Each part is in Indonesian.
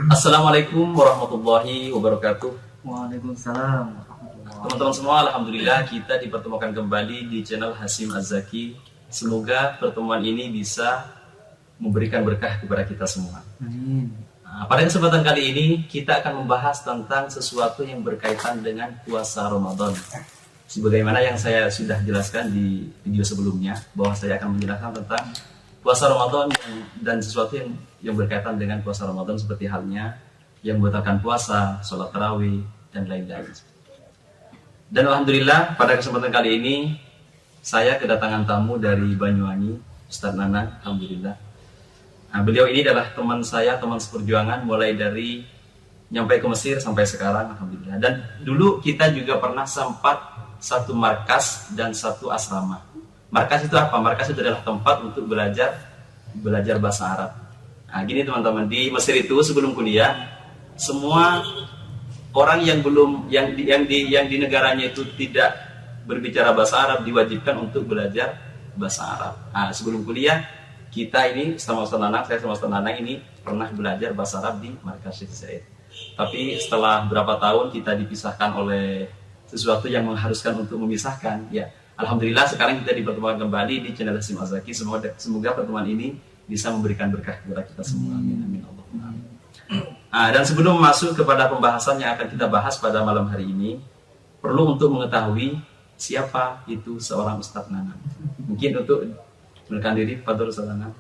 Assalamualaikum warahmatullahi wabarakatuh. Waalaikumsalam. Teman-teman semua, alhamdulillah kita dipertemukan kembali di channel Hasyim Az-Zaki. Semoga pertemuan ini bisa memberikan berkah kepada kita semua. Amin. Nah, pada kesempatan kali ini kita akan membahas tentang sesuatu yang berkaitan dengan puasa Ramadan. Sebagaimana yang saya sudah jelaskan di video sebelumnya, bahwa saya akan menjelaskan tentang puasa Ramadan dan sesuatu yang berkaitan dengan puasa Ramadan, seperti halnya yang membatalkan puasa, sholat tarawih, dan lain-lain. Dan alhamdulillah pada kesempatan kali ini saya kedatangan tamu dari Banyuwangi, Ustadz Nanang. Alhamdulillah. Nah, beliau ini adalah teman saya, teman seperjuangan mulai dari nyampe ke Mesir sampai sekarang, alhamdulillah. Dan dulu kita juga pernah sempat satu markas dan satu asrama. Markas itu apa? Markas itu adalah tempat untuk belajar bahasa Arab. Nah, gini teman-teman, di Mesir itu sebelum kuliah, semua orang yang di negaranya itu tidak berbicara bahasa Arab diwajibkan untuk belajar bahasa Arab. Nah, sebelum kuliah kita ini sama Ustaz Nanang, saya sama Ustaz Nanang ini pernah belajar bahasa Arab di Markas Syekh Zaid. Tapi setelah berapa tahun kita dipisahkan oleh sesuatu yang mengharuskan untuk memisahkan, ya alhamdulillah sekarang kita dipertemukan kembali di channel Hasyim Az-Zaki. Semoga pertemuan ini bisa memberikan berkah kepada kita semua. Amin amin Allahumma amin. Dan sebelum masuk kepada pembahasan yang akan kita bahas pada malam hari ini, perlu untuk mengetahui siapa itu seorang Ustadz Nanang. Mungkin untuk mengenalkan diri, Fadhol Ustadz Nanang.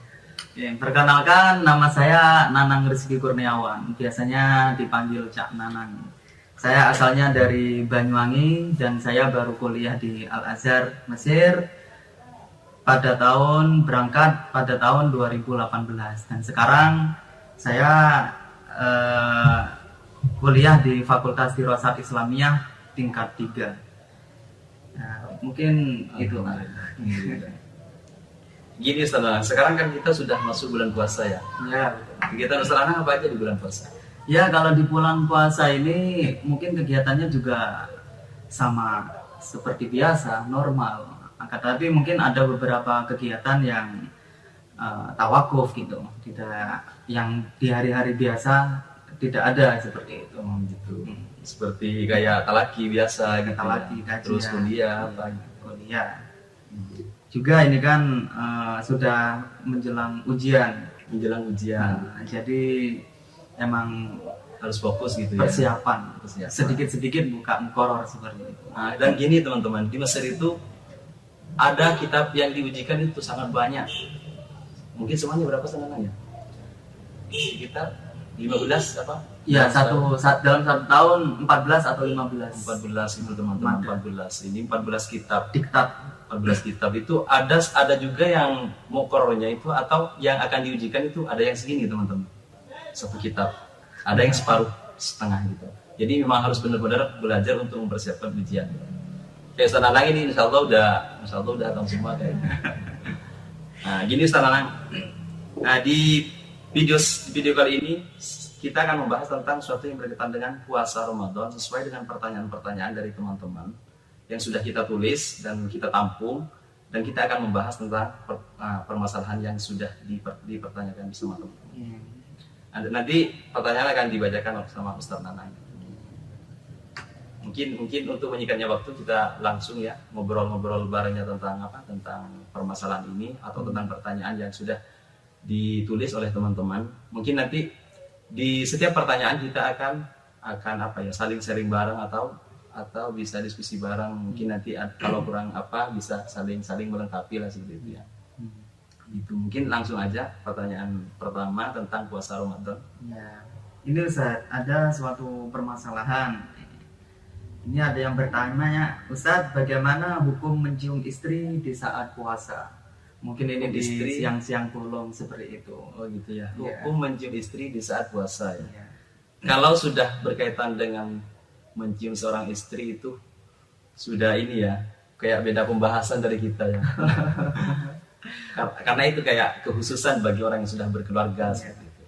Ya, perkenalkan, nama saya Nanang Rizky Kurniawan. Biasanya dipanggil Cak Nanang. Saya asalnya dari Banyuwangi dan saya baru kuliah di Al-Azhar, Mesir berangkat pada tahun 2018. Dan sekarang saya kuliah di Fakultas Dirasat Islamiyah tingkat 3. Nah, mungkin itu. Gini Ustaz Nanang, sekarang kan kita sudah masuk bulan puasa ya. Ya, Kegiatan Ustaz Nanang apa aja di bulan puasa? ya, kalau di bulan puasa ini mungkin kegiatannya juga sama seperti biasa, normal. Tapi mungkin ada beberapa kegiatan yang tawakuf gitu, tidak yang di hari-hari biasa tidak ada seperti itu. Gitu. Seperti kayak talaki biasa gitu. Talaki, Ya. kajian, Terus kuliah apa? kuliah. Juga ini kan sudah menjelang ujian. Menjelang ujian. Jadi emang Harus fokus gitu ya. persiapan. Persiapan. Sedikit-sedikit buka mukoror seperti itu. Nah, dan gini teman-teman, di Mesir itu ada kitab yang diujikan itu sangat banyak. Mungkin semuanya berapa sebenarnya? Sekitar 15 apa? Ya, dalam satu tahun 14 atau 15. 14 itu teman-teman, 14. Ini 14 kitab. Diktat. 14 kitab itu ada juga yang mukorornya itu, atau yang akan diujikan itu ada yang segini teman-teman. Satu kitab. Ada yang separuh setengah gitu. Jadi memang harus benar-benar belajar untuk mempersiapkan ujian. Kayak Ustaz Nanang ini insya Allah udah tahu semua kayaknya. Nah, gini Ustaz Nanang. Nah, di video kali ini kita akan membahas tentang sesuatu yang berkaitan dengan puasa Ramadan sesuai dengan pertanyaan-pertanyaan dari teman-teman yang sudah kita tulis dan kita tampung, dan kita akan membahas tentang permasalahan yang sudah dipertanyakan bersama teman-teman. Nanti pertanyaan akan dibacakan sama Ustaz Nanang. Mungkin untuk menyingkatnya waktu, kita langsung ya ngobrol-ngobrol barengnya tentang permasalahan ini atau tentang pertanyaan yang sudah ditulis oleh teman-teman. Mungkin nanti di setiap pertanyaan kita akan saling sharing bareng atau bisa diskusi bareng. Mungkin nanti kalau kurang bisa saling melengkapi lah seperti itu ya. Gitu. Mungkin langsung aja pertanyaan pertama tentang puasa Ramadan. Ya. Ini Ustaz, ada suatu permasalahan. Ini ada yang bertanya, Ustaz, bagaimana hukum mencium istri di saat puasa? Mungkin ini di siang-siang bolong seperti itu. Oh gitu ya. Ya. Hukum mencium istri di saat puasa ya. Ya. Kalau sudah berkaitan dengan mencium seorang istri itu sudah ini ya, kayak beda pembahasan dari kita ya. Karena itu kayak kekhususan bagi orang yang sudah berkeluarga seperti itu.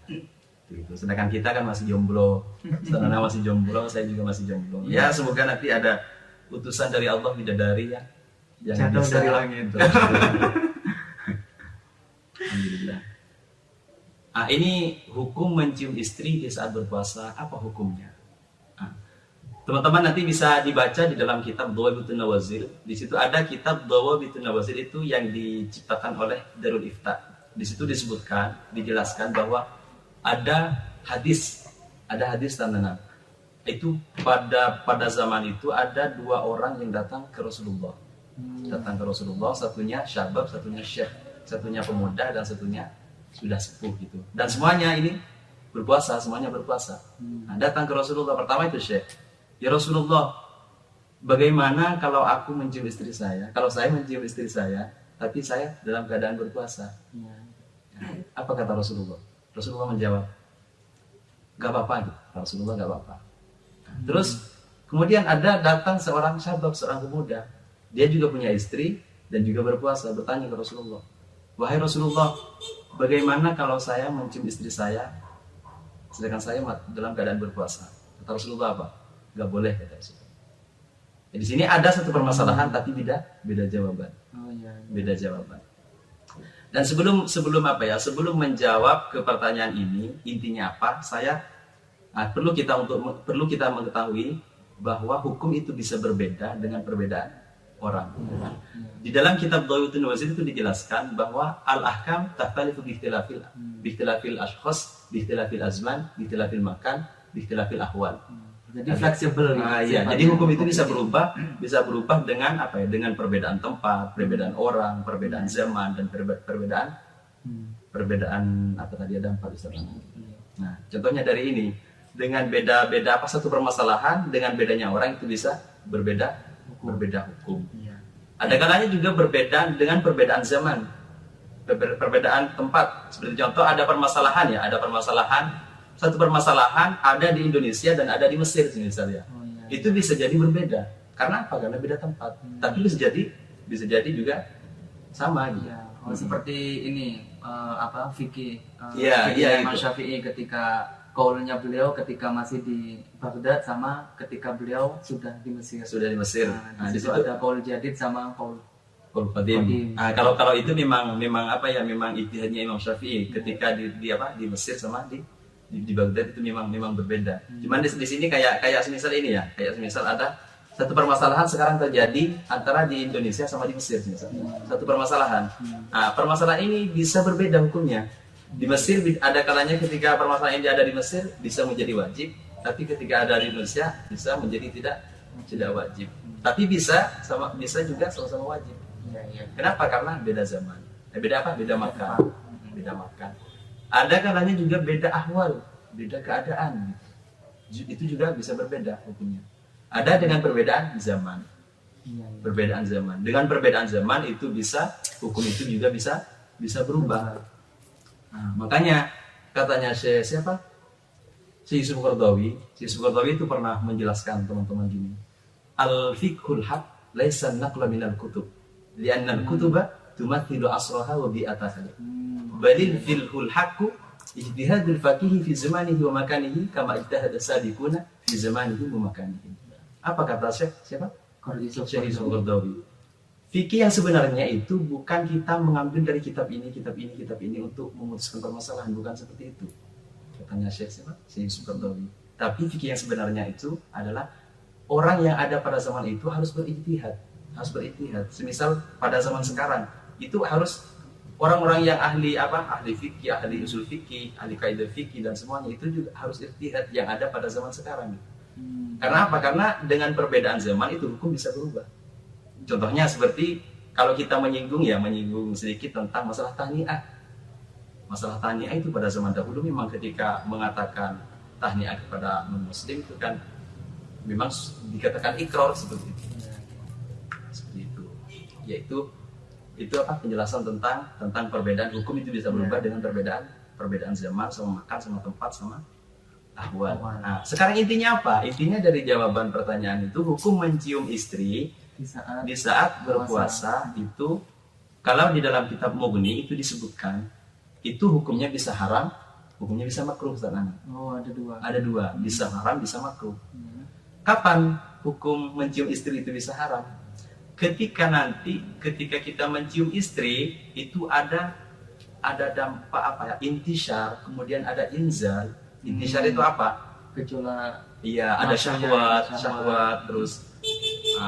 Gitu. Sedangkan kita kan masih jomblo. Sedangkan masih jomblo, saya juga masih jomblo. Ya, semoga nanti ada utusan dari Allah, bidadari ya yang jatuh dari langit. Alhamdulillah. Ini hukum mencium istri di saat berpuasa, apa hukumnya? Nah, teman-teman nanti bisa dibaca di dalam kitab Dhawabitun Nawazil. Di situ ada kitab Dhawabitun Nawazil itu yang diciptakan oleh Darul Ifta. Di situ disebutkan, dijelaskan bahwa ada hadis tentang itu pada zaman itu ada dua orang yang datang ke Rasulullah. Datang ke Rasulullah, satunya syabab, satunya syekh, satunya pemuda dan satunya sudah sepuh gitu. Dan semuanya ini berpuasa, semuanya berpuasa. Nah, datang ke Rasulullah, pertama itu syekh. Ya Rasulullah, bagaimana kalau aku mencium istri saya? Kalau saya mencium istri saya, tapi saya dalam keadaan berpuasa. Nah, apa kata Rasulullah? Rasulullah menjawab, gak apa-apa gitu. Rasulullah gak apa-apa. Nah, terus kemudian ada datang seorang syabab, seorang pemuda. Dia juga punya istri dan juga berpuasa, bertanya ke Rasulullah, wahai Rasulullah, bagaimana kalau saya mencium istri saya sedangkan saya dalam keadaan berpuasa? Kata Rasulullah apa? Gak boleh, kata Rasulullah. Di sini ada satu permasalahan tapi beda jawaban. Beda jawaban. Dan sebelum menjawab ke pertanyaan ini, intinya apa? Perlu kita mengetahui bahwa hukum itu bisa berbeda dengan perbedaan orang. Di dalam kitab Dhawabitun Nawazil itu dijelaskan bahwa al-ahkam takhtalifu biikhtilafil ashkhas, biikhtilafil azman, biikhtilafil makan, biikhtilafil ahwal. Jadi fleksibel. Jadi hukum itu bisa berubah dengan dengan perbedaan tempat, perbedaan orang, perbedaan zaman dan perbedaan apa tadi ada 4 Ustaz. Nah, contohnya dari ini, dengan beda satu permasalahan dengan bedanya orang itu bisa berbeda hukum. Ada kalanya juga berbeda dengan perbedaan zaman, perbedaan tempat. Seperti contoh ada satu permasalahan ada di Indonesia dan ada di Mesir misalnya. Itu bisa jadi berbeda. Karena apa? Karena beda tempat. Tapi bisa jadi juga sama gitu. Seperti ini fikih Imam gitu. Syafi'i ketika kaulnya beliau ketika masih di Baghdad sama ketika beliau sudah di Mesir. Nah, di situ ada kaul jadid sama kaul qadim. Kalau itu memang ijtihadnya Imam Syafi'i ketika di Mesir sama di Baghdad itu memang berbeda. Cuman di sini kayak semisal ini ya, semisal ada satu permasalahan sekarang terjadi antara di Indonesia sama di Mesir misalnya. Satu permasalahan. Permasalahan ini bisa berbeda hukumnya. Di Mesir ada kalanya ketika permasalahan ini ada di Mesir bisa menjadi wajib, tapi ketika ada di Indonesia bisa menjadi tidak wajib. Tapi bisa juga sama-sama wajib. Kenapa? Karena beda zaman. Beda makan. Ada kalanya juga beda ahwal, beda keadaan. Itu juga bisa berbeda hukumnya. Ada dengan perbedaan zaman. Perbedaan zaman. Dengan perbedaan zaman itu hukum itu juga bisa berubah. Nah, makanya katanya Syekh Yusuf Qaradawi itu pernah menjelaskan teman-teman gini. Al-fiqhul haq laisa naqla minal kutub. Li'anna al-kutuba tumathilu asraha wa bi'ataha. Balil filhul haqqu ijtihadul faqihi fi zamanihi wa makanihi kama ijtahada sabiquna fi zamanihi wa makanihi. Apa kata Syekh Yusuf Qaradawi? Fikih yang sebenarnya itu bukan kita mengambil dari kitab ini untuk memutuskan permasalahan, bukan seperti itu. Katanya Syekh Yusuf Qaradawi. Tapi fikih yang sebenarnya itu adalah orang yang ada pada zaman itu harus berijtihad. Semisal pada zaman sekarang itu harus orang-orang yang ahli fikih, ahli usul fikih, ahli kaidah fikih dan semuanya itu juga harus ijtihad yang ada pada zaman sekarang. Karena apa? Karena dengan perbedaan zaman itu hukum bisa berubah. Contohnya seperti kalau kita menyinggung sedikit tentang masalah tahniah. Masalah tahniah itu pada zaman dahulu memang ketika mengatakan tahniah kepada non-muslim itu kan memang dikatakan ikrar seperti itu. Seperti itu. Yaitu penjelasan tentang perbedaan hukum itu bisa berubah dengan perbedaan zaman, sama makan, sama tempat, sama ahwal. Nah, sekarang intinya apa? Intinya dari jawaban pertanyaan itu hukum mencium istri di saat berpuasa itu, kalau di dalam kitab Mughni itu disebutkan itu hukumnya bisa haram, hukumnya bisa makruh. Ada dua, bisa haram, bisa makruh. Kapan hukum mencium istri itu bisa haram? Ketika kita mencium istri itu ada ada dampak apa ya? Intisyar, kemudian ada inzal. Intisyar itu apa? Gejolak. Iya, ada Maksudnya syahwat,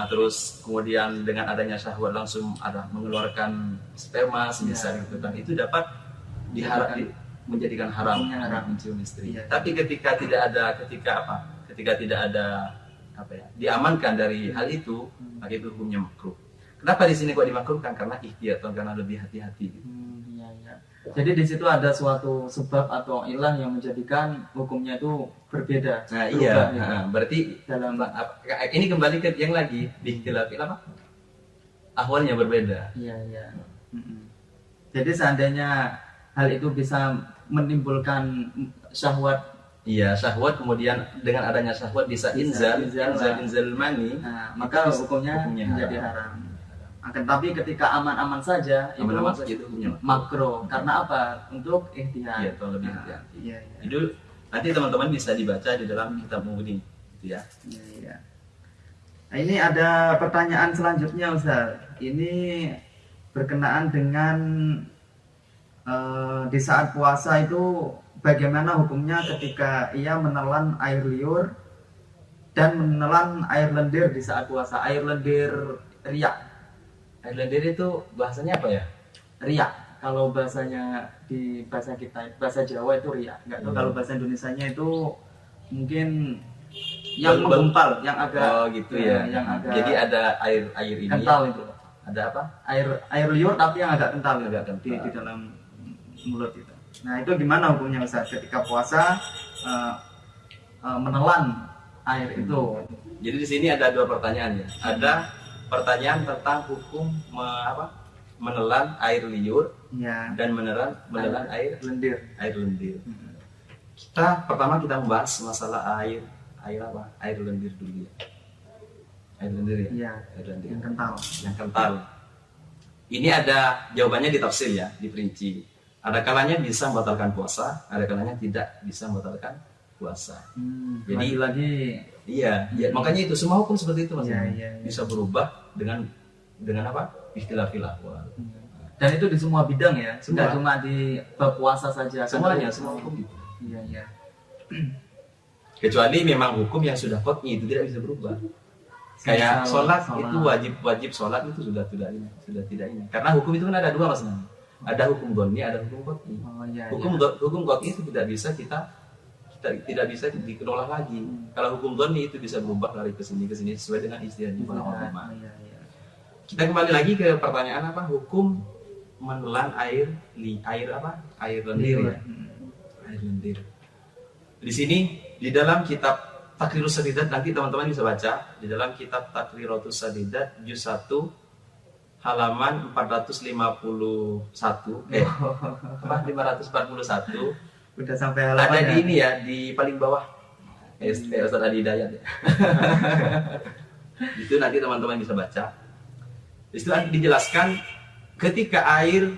terus kemudian dengan adanya syahwat langsung ada mengeluarkan sperma semisal gitu kan. Itu dapat menjadikan haram Hukumnya haram. mencium istri. Iya. Tapi ketika tidak ada diamankan dari hal itu, maka itu hukumnya makruh. Kenapa di sini kok dimakruhkan? Karena ihtiyat, karena lebih hati-hati gitu. Iya, iya. Jadi di situ ada suatu sebab atau ilah yang menjadikan hukumnya itu berbeda. Nah, Berubah, iya. gitu. Nah, berarti Dalam ini kembali ke yang lagi dikhtilafil apa? Ahwalnya berbeda. Iya, iya. Mm-mm. Jadi seandainya hal itu bisa menimbulkan syahwat, Iya, syahwat kemudian dengan adanya syahwat bisa inzal mani, nah, maka hukumnya menjadi haram. Akan tapi ketika aman-aman saja itu aman-aman saja itu hukumnya makro. Karena apa? Untuk ihtiyat. Iya, atau lebih Nah, hati-hati. Iya, iya. Itu nanti teman-teman bisa dibaca di dalam kitab Mughni, gitu ya. Iya, iya. Nah, ini ada pertanyaan selanjutnya, Ustaz. Ini berkenaan dengan di saat puasa itu bagaimana hukumnya ketika ia menelan air liur dan menelan air lendir di saat puasa. Air lendir riak. Air lendir itu bahasanya apa ya? Riak. Kalau bahasanya di bahasa kita, bahasa Jawa itu riak. Nggak tahu kalau bahasa Indonesianya itu mungkin yang menggumpal, yang agak gitu ya. yang agak Jadi ada air ini. kental itu. Ada apa? Air liur tapi yang agak kental, Agak kental. di dalam mulut itu. Nah, itu gimana hukumnya Ustaz ketika puasa menelan air itu? Jadi di sini ada dua pertanyaan ya. Ada pertanyaan tentang hukum menelan air liur Ya, dan menelan air lendir. lendir. Pertama kita membahas masalah air lendir dulu ya. Air lendir ya. Iya, Air lendir. yang kental. Yang kental. Ini ada jawabannya di tafsir ya, diperinci. Ada kalanya bisa membatalkan puasa, ada kalanya tidak bisa membatalkan puasa. Jadi lagi iya, ya, makanya itu semua hukum seperti itu Mas. Iya, iya. Bisa berubah dengan apa? Ikhtilafil ahwal. dan itu di semua bidang ya, Semua. tidak cuma di bab puasa saja. Semuanya, Karena- semua hukum itu. Iya, iya. Kecuali memang hukum yang sudah qat'i itu tidak bisa berubah. Kayak sholat itu wajib sholat itu sudah tidak ini. Karena hukum itu kan ada dua Mas. Ada hukum dhonni, ada hukum qat'i. Oh, iya, Hukum qat'i itu tidak bisa kita tidak bisa dikelola lagi. Kalau hukum dhonni itu bisa berubah dari ke sini sesuai dengan istilahnya para ulama. Iya, iya. Kita kembali lagi ke pertanyaan apa? Hukum menelan air lendir ya. Air lendir. Di sini di dalam kitab Taqrirus Sadidat, nanti teman-teman bisa baca di dalam kitab Taqrirus Sadidat juz 1 halaman 451 541 Udah sampai halaman ada ya? di ini ya, di paling bawah kayak Ustaz Adi Hidayat ya. Itu nanti teman-teman bisa baca. Di situ dijelaskan ketika air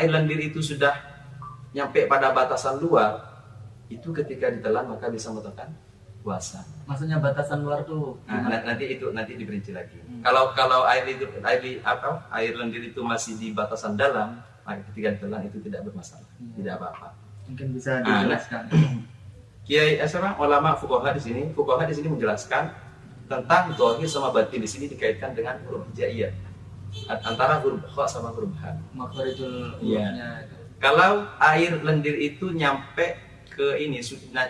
lendir itu sudah nyampe pada batasan luar, itu ketika ditelan maka bisa membatalkan puasa. Maksudnya batasan luar tuh Nah, nanti diperinci lagi. Kalau air lendir itu masih di batasan dalam, maka ketika ditelan itu tidak bermasalah, tidak apa-apa. mungkin bisa dijelaskan. Kiai ulama fuqaha di sini menjelaskan tentang zahir sama batin. Di sini dikaitkan dengan huruf hijaiyah, antara huruf kha sama huruf ha. Makharijul Iya. hurufnya. Kalau air lendir itu nyampe ke ini sudah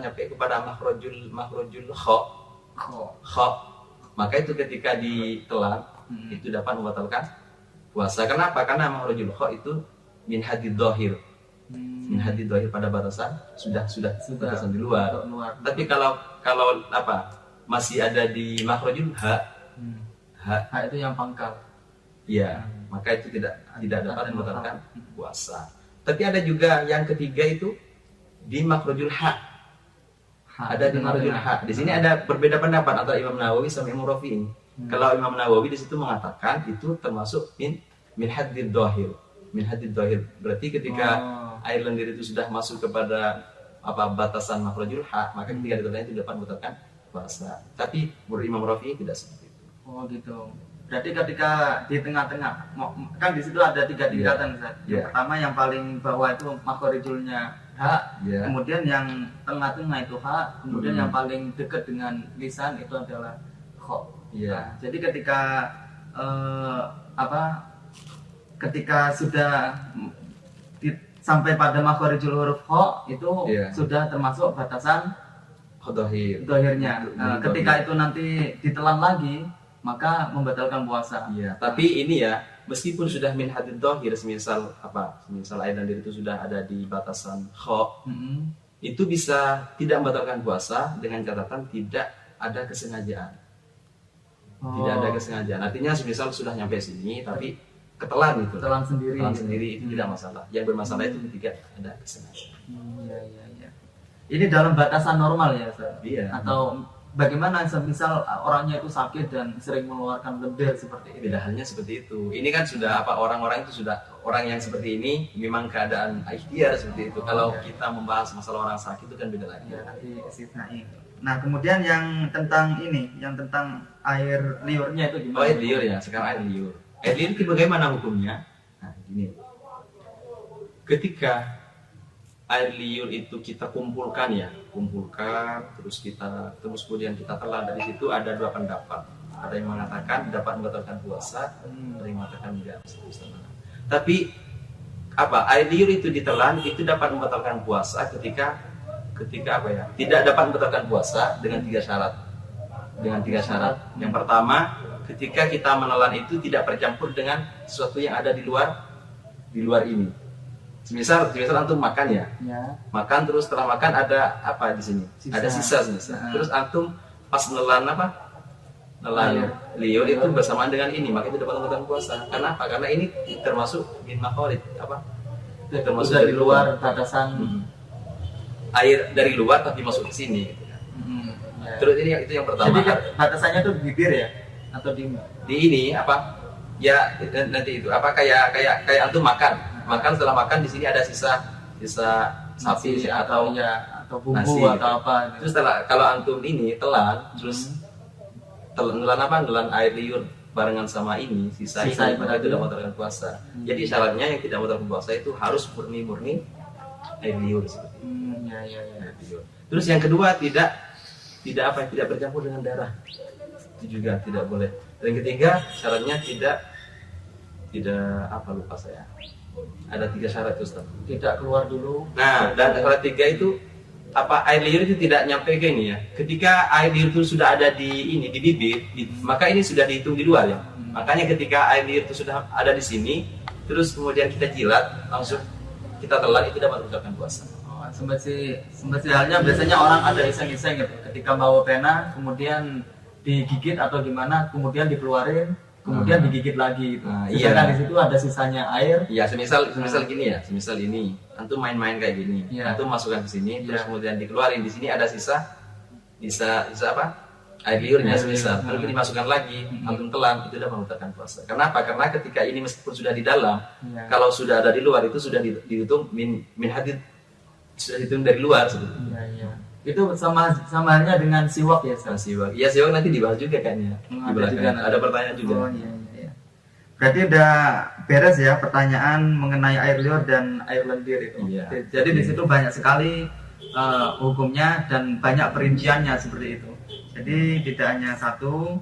nyampe kepada makhrajul kha, maka itu ketika ditelan itu dapat membatalkan puasa. Kenapa? Karena makhrajul kha itu min hadid dhahir. Min hadid dhahir pada batasan sudah batasan di luar. Tapi kalau masih ada di makhrajul ha, itu yang pangkal. ya, maka itu tidak dapat membatalkan puasa. Tapi ada juga yang ketiga itu di makhrajul ha. Ada di makhrajul ha. Di sini ada berbeda pendapat antara Imam Nawawi sama Imam Rafi'i. Kalau Imam Nawawi di situ mengatakan itu termasuk min hadid dhahir. Min hadid dhahir. Berarti ketika air lendir itu sudah masuk kepada batasan makhrajul ha, maka ketika ditelan itu dapat membatalkan puasa. Tapi menurut Imam Rafi'i tidak seperti itu. Oh gitu. Berarti ketika di tengah-tengah, kan di situ ada 3 tingkatan, Ustaz. Yang Iya. pertama yang paling bawah itu makhorijulnya H, Iya. kemudian yang tengah-tengah itu H, kemudian Hmm. yang paling dekat dengan lisan itu adalah Kho. Iya. Nah, jadi ketika ketika sudah sampai pada makhorijul huruf Kho itu Iya. sudah termasuk batasan Khodohir. dohirnya. Nah, ketika itu nanti ditelan lagi, maka membatalkan puasa. Iya, tapi ini ya, meskipun sudah min hadid dohir, semisal air dan liur itu sudah ada di batasan kho, Mm-mm. itu bisa tidak membatalkan puasa dengan catatan tidak ada kesengajaan. Tidak ada kesengajaan. Artinya semisal sudah nyampe sini tapi ketelan itu. Telan sendiri. Ketelan sendiri itu tidak masalah. Yang bermasalah itu ketika ada kesengajaan. Iya, iya, iya. Ini dalam batasan normal ya, Ustaz? Iya. Atau bagaimana misal orangnya itu sakit dan sering mengeluarkan lendir seperti itu? Beda halnya seperti itu. Ini kan sudah orang-orang itu sudah orang yang seperti ini memang keadaan ikhtiar seperti itu. Kalau kita membahas masalah orang sakit itu kan beda lagi. Ya, nanti istisnai. Nah, kemudian yang tentang ini, yang tentang air liurnya itu Oh, gimana? air liur ya, sekarang air liur. Air liur itu bagaimana hukumnya? Nah, gini. Ketika air liur itu kita kumpulkan, terus kemudian kita telan. Dari situ ada 2 pendapat. Ada yang mengatakan dapat membatalkan puasa, ada yang mengatakan tidak. Tapi air liur itu ditelan itu dapat membatalkan puasa ketika tidak dapat membatalkan puasa dengan 3 syarat. Yang pertama, ketika kita menelan itu tidak bercampur dengan sesuatu yang ada di luar ini. Semisal antum makan ya, Ya. makan terus setelah makan ada apa di sini? Sisa. Ada sisa semisal. Nah. Terus antum pas nelan liur itu bersamaan dengan ini, maka itu dapat membatalkan puasa. Karena apa? Karena ini termasuk min makhorid termasuk Sudah di luar batasan. Air dari luar tapi masuk ke sini. Ya. Terus itu yang pertama. Jadi batasannya tuh di bibir ya? Atau di Di ini ya nanti itu kayak antum makan setelah makan di sini ada sisa sapi atau bumbu nasi, atau apa? terus kalau antum ini telan terus nelan air liur barengan sama ini sisa itu maka itu tidak membatalkan puasa. Jadi syaratnya yang tidak membatalkan puasa itu harus murni air liur seperti itu. Ya. Air liur. Terus yang kedua tidak bercampur dengan darah, itu juga tidak boleh. Dan yang ketiga syaratnya tidak lupa saya. Ada 3 syarat Ustaz. Tidak keluar dulu. Nah, dan syarat 3 itu air liur itu tidak nyampe ke ini ya. Ketika air liur itu sudah ada di bibir, maka ini sudah dihitung di luar ya. Makanya ketika air liur itu sudah ada di sini, terus kemudian kita jilat, langsung kita telan, itu dapat membatalkan puasa. Oh, sempat halnya biasanya orang ada iseng-iseng gitu. Ketika bawa pena, kemudian digigit atau gimana, kemudian dikeluarin, kemudian digigit lagi gitu. Nah, Sedangkan iya. di situ ada sisanya air. Ya, semisal gini ya, semisal ini, antum main-main kayak gini, Iya. antum masukkan ke sini, terus Iya. kemudian dikeluarin. Di sini ada sisa air liurnya Air semisal, liur. terus dimasukkan lagi, antum telan, itu sudah membatalkan puasa. Kenapa? Karena ketika ini meskipun sudah di dalam, Iya. kalau sudah ada di luar itu sudah dihitung min hadid, sudah dihitung dari luar sebetulnya. Iya. Itu sama halnya dengan siwak ya, Ustaz? Siwak. Ya, siwak nanti dibahas juga kayaknya. Di Ada belakang. juga nanti. Ada pertanyaan juga. Oh iya. Berarti udah beres ya pertanyaan mengenai air liur dan air lendir itu. Iya. Jadi di situ banyak sekali hukumnya dan banyak perinciannya seperti itu. Jadi tidak hanya satu,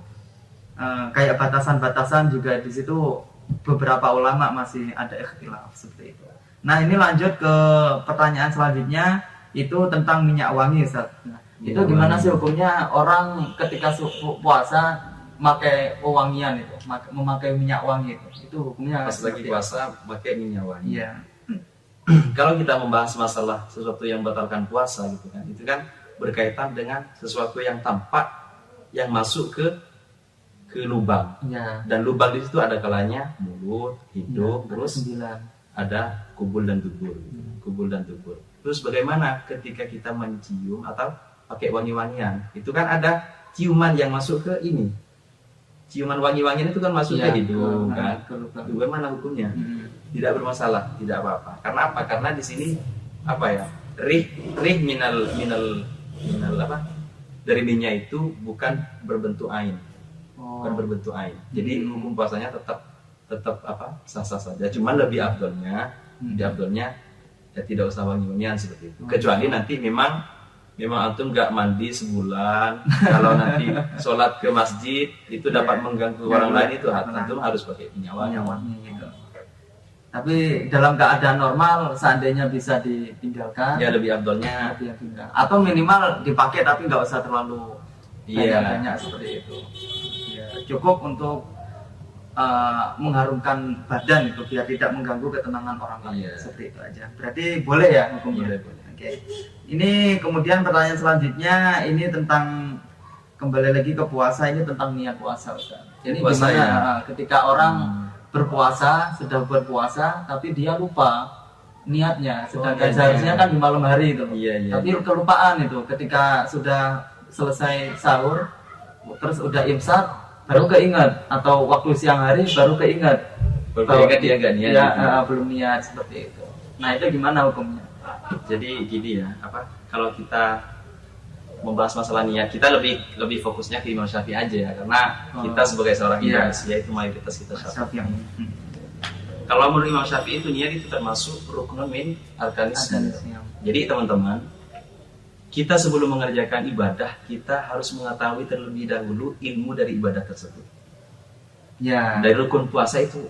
kayak batasan-batasan juga di situ beberapa ulama masih ada ikhtilaf seperti itu. Nah, ini lanjut ke pertanyaan selanjutnya, itu tentang minyak wangi, Ustaz. Nah, itu Minyak gimana wangi. sih hukumnya orang ketika puasa memakai wewangian itu, memakai minyak wangi itu hukumnya Pas lagi seperti puasa pakai minyak apa? wangi. Iya. Kalau kita membahas masalah sesuatu yang membatalkan puasa gitu kan, itu kan berkaitan dengan sesuatu yang tampak yang masuk ke lubang. Ya. Dan lubang di situ ada kalanya mulut, hidung, Ya, terus 9. ada kubul dan dubur. Kubul dan dubur. Terus bagaimana ketika kita mencium atau pakai wangi-wangian? Itu kan ada ciuman yang masuk ke ini. Ciuman wangi-wangian itu kan masuk Ya, ke hidung kan. ke lubang. Itu bagaimana hukumnya? Tidak bermasalah, tidak apa-apa. Karena apa? Karena di sini rih minal apa? Dari minyak itu bukan berbentuk ain. bukan berbentuk ain. Jadi hukum puasanya tetap sah-sah saja. Cuman lebih afdolnya ya tidak usah wangi-wangian seperti itu. Kecuali nanti memang antum nggak mandi sebulan, kalau nanti sholat ke masjid itu dapat mengganggu orang lain, itu antum harus pakai minyak wangi gitu. Tapi dalam keadaan normal seandainya bisa ditinggalkan, ya lebih afdolnya atau minimal dipakai tapi nggak usah terlalu banyak seperti itu. Ya, cukup untuk mengharumkan badan itu biar tidak mengganggu ketenangan orang lain. Seperti itu aja. Berarti boleh ya hukumnya. Boleh. Oke. Ini kemudian pertanyaan selanjutnya ini tentang kembali lagi ke puasa, ini tentang niat puasa, Ustaz. Jadi puasa, gimana ketika orang berpuasa, sudah berpuasa tapi dia lupa niatnya, sedangkan seharusnya kan di malam hari itu. Tapi kelupaan itu ketika sudah selesai sahur terus udah imsak baru keingat, atau waktu siang hari baru keingat dia nggak niat belum niat seperti itu. Nah, itu gimana hukumnya? Jadi gini ya, kalau kita membahas masalah niat, kita lebih fokusnya ke Imam Syafi'i aja ya, karena kita sebagai seorang Indonesia itu mayoritas kita Syafi'i. Kalau menurut Imam Syafi'i itu niat itu termasuk rukun min arkanis. Jadi teman-teman, kita sebelum mengerjakan ibadah, kita harus mengetahui terlebih dahulu ilmu dari ibadah tersebut. Ya. Dari rukun puasa itu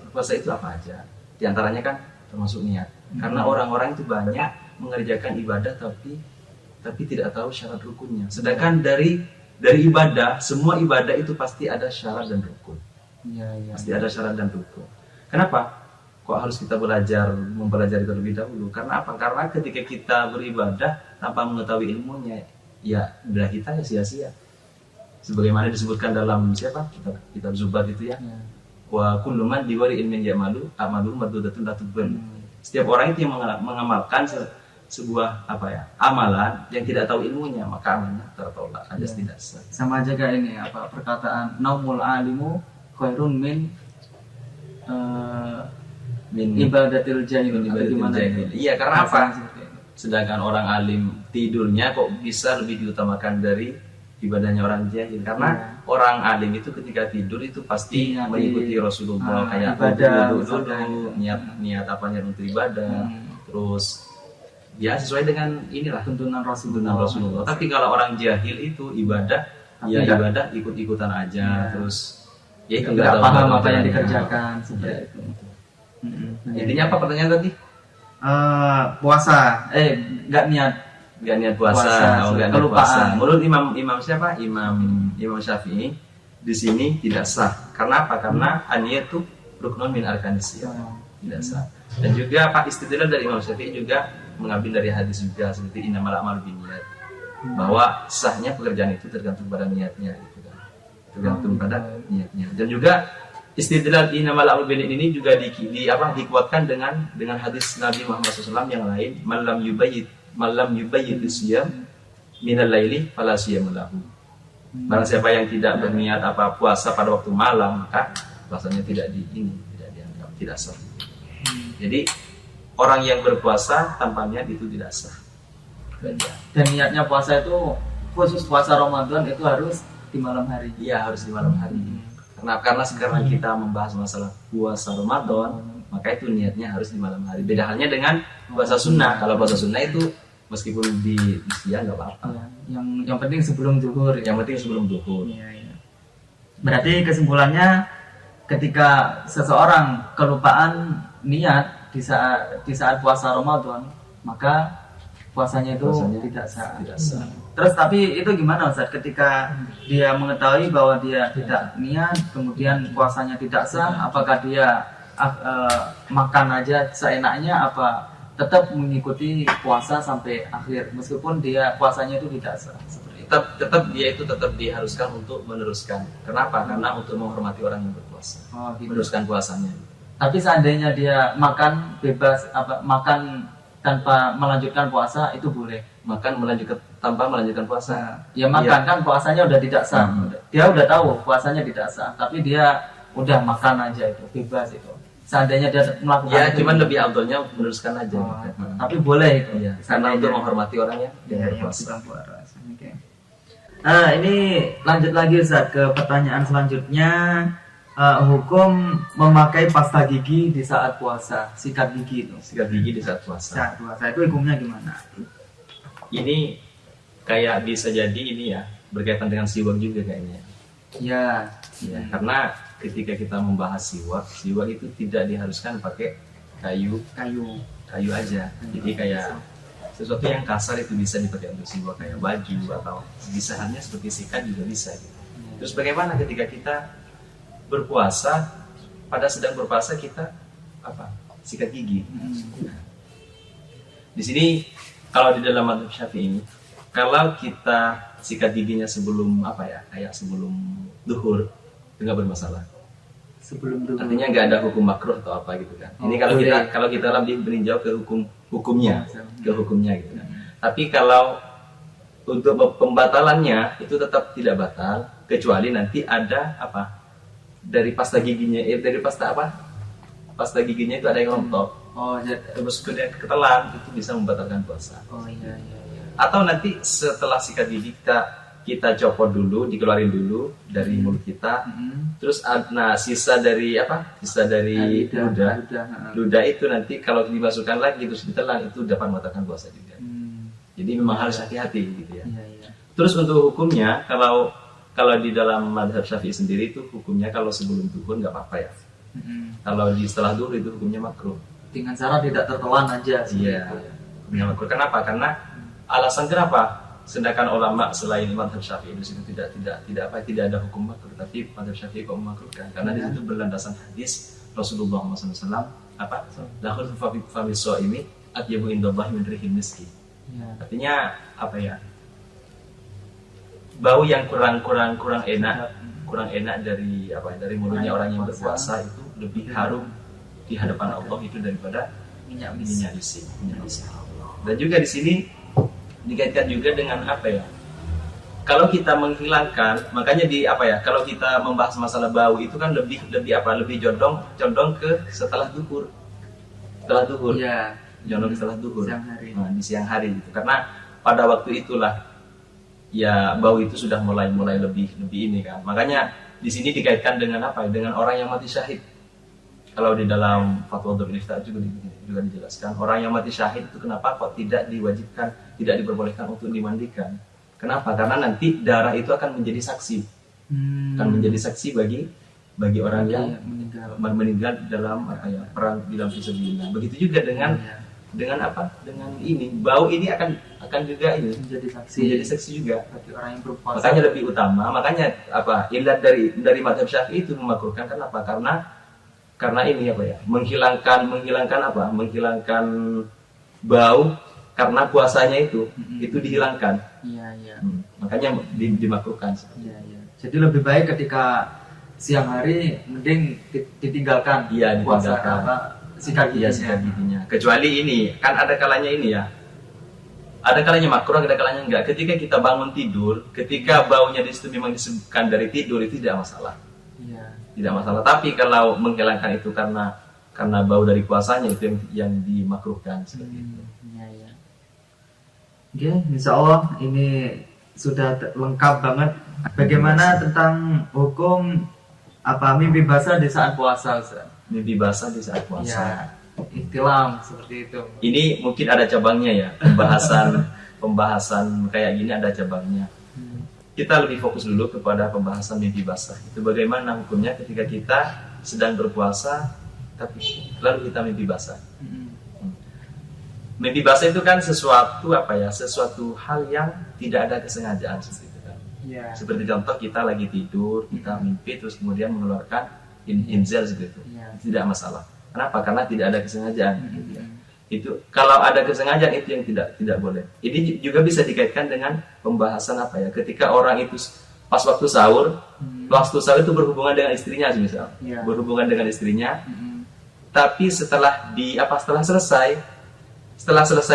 apa aja? Di antaranya kan termasuk niat. Karena orang-orang itu banyak mengerjakan ibadah tapi tidak tahu syarat rukunnya. Sedangkan dari ibadah, semua ibadah itu pasti ada syarat dan rukun. Pasti ada syarat dan rukun. Kenapa? Kok harus kita mempelajari terlebih dahulu? Karena apa? Karena ketika kita beribadah tanpa mengetahui ilmunya, ya ibadah kita ya sia-sia. Sebagaimana disebutkan dalam kitab Zubat itu ya. Wa kullu man diwari ilmin ya'malu amalu mardudatun la tuqbal. Setiap orang itu yang mengamalkan sebuah amalan yang tidak tahu ilmunya, maka amalnya tertolak, alias tidak sah. Sama aja kayak ini perkataan naumul alimu khairun min ibadatil jahil. Iya, karena apa? Sedangkan orang alim tidurnya kok bisa lebih diutamakan dari ibadahnya orang jahil. Karena orang alim itu ketika tidur itu pasti mengikuti Rasulullah, kayak dulu niat untuk ibadah. Terus ya sesuai dengan tuntunan Rasulullah. Tapi kalau orang jahil itu ibadah ikut-ikutan aja, terus ya itu nggak paham apa yang dikerjakan seperti itu. Intinya apa pertanyaan tadi? Puasa, nggak niat puasa. Menurut Imam Syafi'i di sini tidak sah. Karena apa? Karena niat itu ruknun min arkanis Islam. Tidak sah. Dan juga istidlal dari Imam Syafi'i juga mengambil dari hadis juga seperti innamal a'malu binniyat, bahwa sahnya pekerjaan itu tergantung pada niatnya gitu kan. Tergantung pada niatnya. Dan juga istidlal innamal a'malu binniyat ini juga dikuatkan dengan hadis Nabi Muhammad SAW yang lain, malam yubayyit siyam minal laili fala siyam lahu. Barang siapa yang tidak berniat puasa pada waktu malam, maka puasanya tidak dianggap tidak sah. Jadi orang yang berpuasa tanpa niat itu tidak sah. Dan niatnya puasa itu khusus puasa Ramadan itu harus di malam hari. Iya, harus di malam hari. Karena sekarang kita membahas masalah puasa Ramadan, maka itu niatnya harus di malam hari. Beda halnya dengan puasa sunnah. Kalau puasa sunnah itu meskipun di siang nggak apa-apa. Yang penting sebelum zuhur. Berarti kesimpulannya ketika seseorang kelupaan niat di saat puasa Ramadan, maka puasanya itu tidak sah. Terus tapi itu gimana Ustaz ketika dia mengetahui bahwa dia tidak niat, kemudian puasanya tidak sah, apakah dia makan aja seenaknya, apa tetap mengikuti puasa sampai akhir meskipun dia puasanya itu tidak sah? Tetap diharuskan untuk meneruskan. Kenapa? Karena untuk menghormati orang yang berpuasa. Meneruskan puasanya. Tapi seandainya dia makan bebas, makan tanpa melanjutkan puasa itu boleh. Makan tanpa melanjutkan puasa. Ya makan kan puasanya udah tidak sah. Dia udah tahu puasanya tidak sah, tapi dia udah makan aja itu bebas itu. Seandainya dia melakukan itu, cuman lebih afdolnya meneruskan aja. Tapi boleh itu. Karena untuk menghormati orang yang berpuasa. Nah, ini lanjut lagi Ustaz ke pertanyaan selanjutnya. Hukum memakai pasta gigi di saat puasa, sikat gigi itu. Sikat gigi di saat puasa. Saat puasa itu hukumnya gimana? Ini kayak bisa jadi ini ya, berkaitan dengan siwak juga kayaknya. Ya, Ya, karena ketika kita membahas siwak itu tidak diharuskan pakai kayu aja. Jadi kayak sesuatu yang kasar itu bisa dipakai untuk siwak, kayak baju atau bisa hanya seperti sikat juga bisa gitu. Terus bagaimana ketika kita berpuasa, pada sedang berpuasa kita sikat gigi. Di sini kalau di dalam mazhab Syafi'i ini, kalau kita sikat giginya sebelum kayak sebelum duhur, itu nggak bermasalah. Sebelum dulu. Artinya nggak ada hukum makruh atau apa gitu kan. Ini kalau kita lebih berinjau ke hukumnya gitu kan. Tapi kalau untuk pembatalannya itu tetap tidak batal, kecuali nanti ada dari pasta giginya, pasta giginya itu ada yang rontok. Terus kemudian ketelan, itu bisa membatalkan puasa. Iya. Atau nanti setelah sikat gigi kita copot dulu, dikeluarin dulu dari mulut kita. Terus sisa dari ludah itu nanti kalau dimasukkan lagi terus ditelan, itu dapat membatalkan puasa juga. Jadi memang harus hati-hati gitu ya. Iya. Terus untuk hukumnya, kalau di dalam mazhab Syafi'i sendiri itu hukumnya kalau sebelum duhur nggak apa-apa ya. Kalau setelah duhur itu hukumnya makruh. Dengan cara tidak tertelan aja. Iya. Hukumnya makruh. Kenapa? Karena alasan kenapa? Sedangkan ulama selain mazhab Syafi'i di situ tidak ada hukum makruh, tapi mazhab Syafi'i kok memakruhkan? Karena di situ berlandasan hadis Rasulullah SAW la khulfu fa fi shaimi atyabu indallahi min rihil miski. Artinya bau yang kurang enak dari mulutnya orang yang berpuasa itu lebih harum di hadapan Allah itu daripada minyak misik. Dan juga di sini dikaitkan juga dengan kalau kita menghilangkan, makanya kalau kita membahas masalah bau itu kan lebih condong ke setelah duhur. Condong setelah duhur. Di siang hari gitu. Karena pada waktu itulah ya bau itu sudah mulai lebih ini kan. Makanya di sini dikaitkan dengan dengan orang yang mati syahid. Kalau di dalam fatwa Darul Ifta juga dijelaskan, orang yang mati syahid itu kenapa kok tidak diperbolehkan untuk dimandikan. Kenapa? Karena nanti darah itu akan menjadi saksi. Akan menjadi saksi bagi orang yang meninggal dalam perang di dalam fisabilillah. Begitu juga dengan ini, bau ini akan juga ini menjadi saksi juga bagi orang yang berpuasa. Makanya lebih utama, ilat dari mazhab Syafi'i itu memakruhkan. Kenapa? Karena ini menghilangkan bau karena puasanya itu dihilangkan. Makanya dimakruhkan. Jadi lebih baik ketika siang hari mending ditinggalkan. Puasa sikat giginya. Kecuali ini kan ada kalanya ini ya. Ada kalanya makruh, ada kalanya enggak. Ketika kita bangun tidur, ketika baunya di situ memang disebutkan dari tidur, itu tidak masalah. Tidak masalah. Tapi kalau menghilangkan itu karena bau dari puasanya, itu yang dimakruhkan seperti itu. Oke, insya Allah ini sudah lengkap banget. Bagaimana tentang hukum mimpi basah di saat puasa, Ustaz? Mimpi basah di saat puasa. Ihtilam seperti itu. Ini mungkin ada cabangnya ya, pembahasan kayak gini ada cabangnya. Kita lebih fokus dulu kepada pembahasan mimpi basah. Itu bagaimana hukumnya ketika kita sedang berpuasa tapi lalu kita mimpi basah. Mimpi basah itu kan sesuatu sesuatu hal yang tidak ada kesengajaan seperti itu kan. Seperti contoh kita lagi tidur, kita mimpi terus kemudian mengeluarkan inzal seperti itu. Tidak masalah. Kenapa? Karena tidak ada kesengajaan. Itu kalau ada kesengajaan itu yang tidak boleh. Ini juga bisa dikaitkan dengan pembahasan ketika orang itu pas waktu sahur itu berhubungan dengan istrinya misal. Berhubungan dengan istrinya. Tapi setelah selesai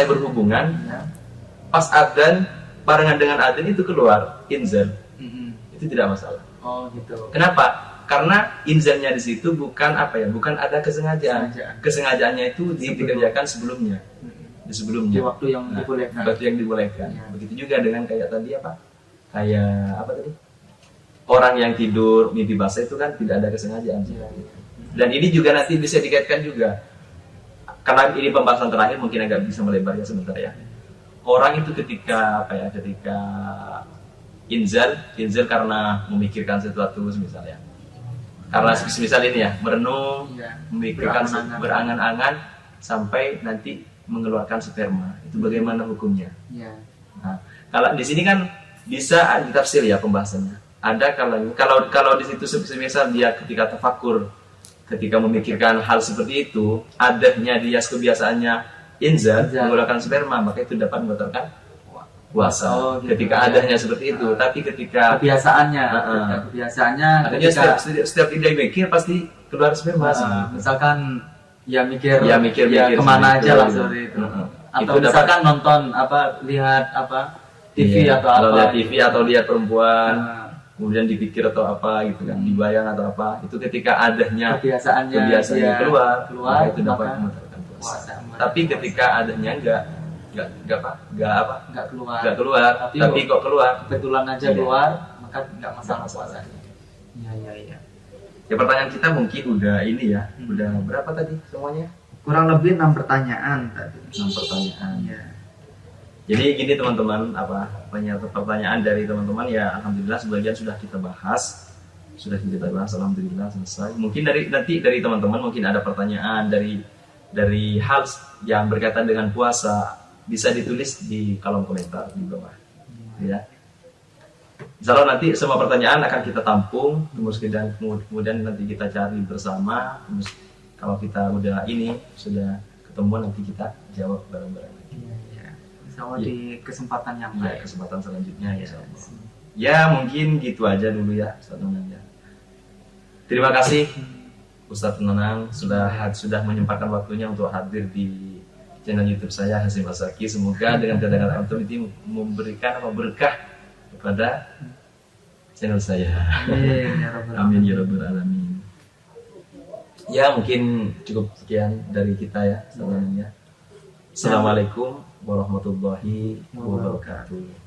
berhubungan, pas adzan barengan dengan adzan itu keluar inzal. Itu tidak masalah. Oh gitu. Kenapa? Karena inzalnya di situ bukan ada kesengajaan. Kesengajaannya itu dikerjakan sebelumnya. Di waktu yang dibolehkan. Waktu yang dibolehkan. Begitu juga dengan kayak tadi kayak apa tadi? Orang yang tidur mimpi basah itu kan tidak ada kesengajaan. Dan ini juga nanti bisa dikaitkan juga. Karena ini pembahasan terakhir mungkin agak bisa melebar ya sebentar ya. Orang itu ketika ketika inzal karena memikirkan sesuatu misalnya. Karena semisal ini ya, merenung, memikirkan, berangan-angan sampai nanti mengeluarkan sperma. Itu bagaimana hukumnya? Nah, kalau di sini kan bisa ditafsir ya pembahasannya. Ada kalau di situ semisal dia ketika tafakur, ketika memikirkan hal seperti itu, adanya dia kebiasaannya inzal mengeluarkan sperma, maka itu dapat membatalkan puasa. Gitu. Ketika adanya seperti itu, tapi ketika kebiasaannya adanya setiap dia mikir pasti keluar sperma. Misalkan ya mikir itu, kemana aja lah seperti itu. Atau itu misalkan nonton lihat TV atau kalau apa. lihat TV atau lihat perempuan, kemudian dipikir atau apa gitu kan, dibayang atau apa, itu ketika adanya kebiasaannya keluar maka itu dapat membatalkan puasa. Tapi ketika adanya enggak keluar tapi kok keluar kebetulan aja keluar, maka enggak masalah puasanya. Iya. Ya, pertanyaan kita mungkin udah ini ya, udah berapa tadi semuanya? Kurang lebih 6 pertanyaan tadi. 6 pertanyaan. Ya. Jadi gini teman-teman, banyak pertanyaan dari teman-teman ya, alhamdulillah sebagian sudah kita bahas, alhamdulillah selesai. Mungkin dari teman-teman mungkin ada pertanyaan dari hal yang berkaitan dengan puasa, bisa ditulis di kolom komentar di bawah. Ya. Insya Allah nanti semua pertanyaan akan kita tampung, kemudian nanti kita cari bersama. Kalau kita sudah ketemu, nanti kita jawab bareng-bareng. Insya di kesempatan yang lain. Kesempatan selanjutnya ya. Ya mungkin gitu aja dulu ya Ustaz Nanang ya. Terima kasih Ustaz Nanang sudah menyempatkan waktunya untuk hadir di channel YouTube saya Hasim Asaki. Semoga dengan kedatangan antum ini memberikan berkah kepada channel saya. Amin ya rabbal alamin. Ya mungkin cukup sekian dari kita ya Ustaz Nanang ya. Assalamualaikum warahmatullahi wabarakatuh.